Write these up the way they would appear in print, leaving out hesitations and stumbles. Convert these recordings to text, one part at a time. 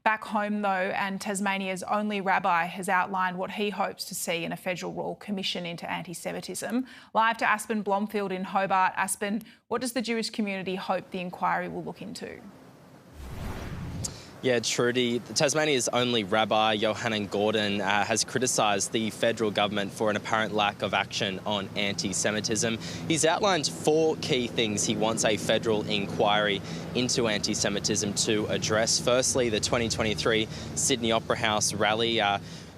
Back home, though, and Tasmania's only rabbi has outlined what he hopes to see in a federal royal commission into anti-Semitism. Live to Aspen Blomfield in Hobart. Aspen, what does the Jewish community hope the inquiry will look into? Yeah, Trudy, Tasmania's only rabbi, Yochanan Gordon, has criticised the federal government for an apparent lack of action on anti-Semitism. He's outlined 4 key things he wants a federal inquiry into anti-Semitism to address. Firstly, the 2023 Sydney Opera House rally.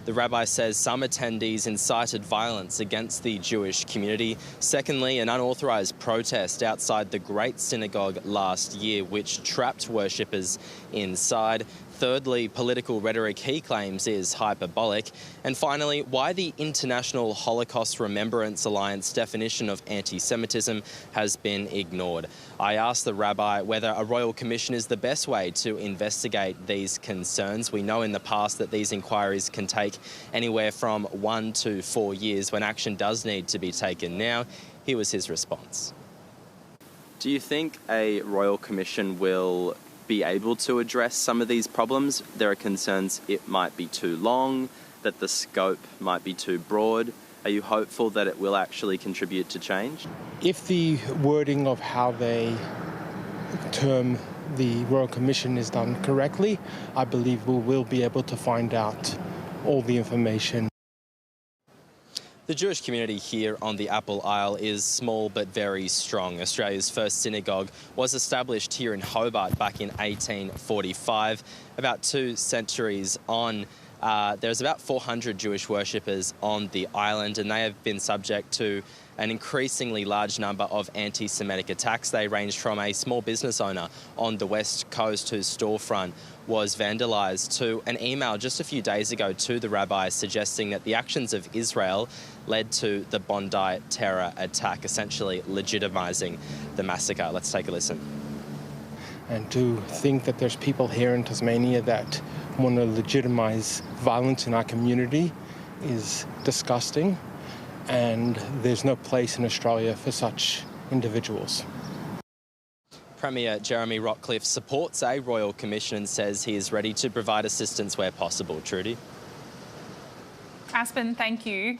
The rabbi says some attendees incited violence against the Jewish community. Secondly, an unauthorised protest outside the Great Synagogue last year, which trapped worshippers inside. Thirdly, political rhetoric he claims is hyperbolic. And finally, why the International Holocaust Remembrance Alliance definition of anti-Semitism has been ignored. I asked the rabbi whether a royal commission is the best way to investigate these concerns. We know in the past that these inquiries can take anywhere from 1 to 4 years when action does need to be taken now. Here was his response. Do you think a royal commission will be able to address some of these problems? There are concerns it might be too long, that the scope might be too broad. Are you hopeful that it will actually contribute to change? If the wording of how they term the Royal Commission is done correctly, I believe we will be able to find out all the information. The Jewish community here on the Apple Isle is small but very strong. Australia's first synagogue was established here in Hobart back in 1845. About 2 centuries on, there's about 400 Jewish worshippers on the island, and they have been subject to an increasingly large number of anti-Semitic attacks. They ranged from a small business owner on the west coast whose storefront was vandalised to an email just a few days ago to the rabbi suggesting that the actions of Israel led to the Bondi terror attack, essentially legitimising the massacre. Let's take a listen. And to think that there's people here in Tasmania that want to legitimise violence in our community is disgusting, and there's no place in Australia for such individuals. Premier Jeremy Rockliff supports a royal commission and says he is ready to provide assistance where possible. Trudy? Aspen, thank you.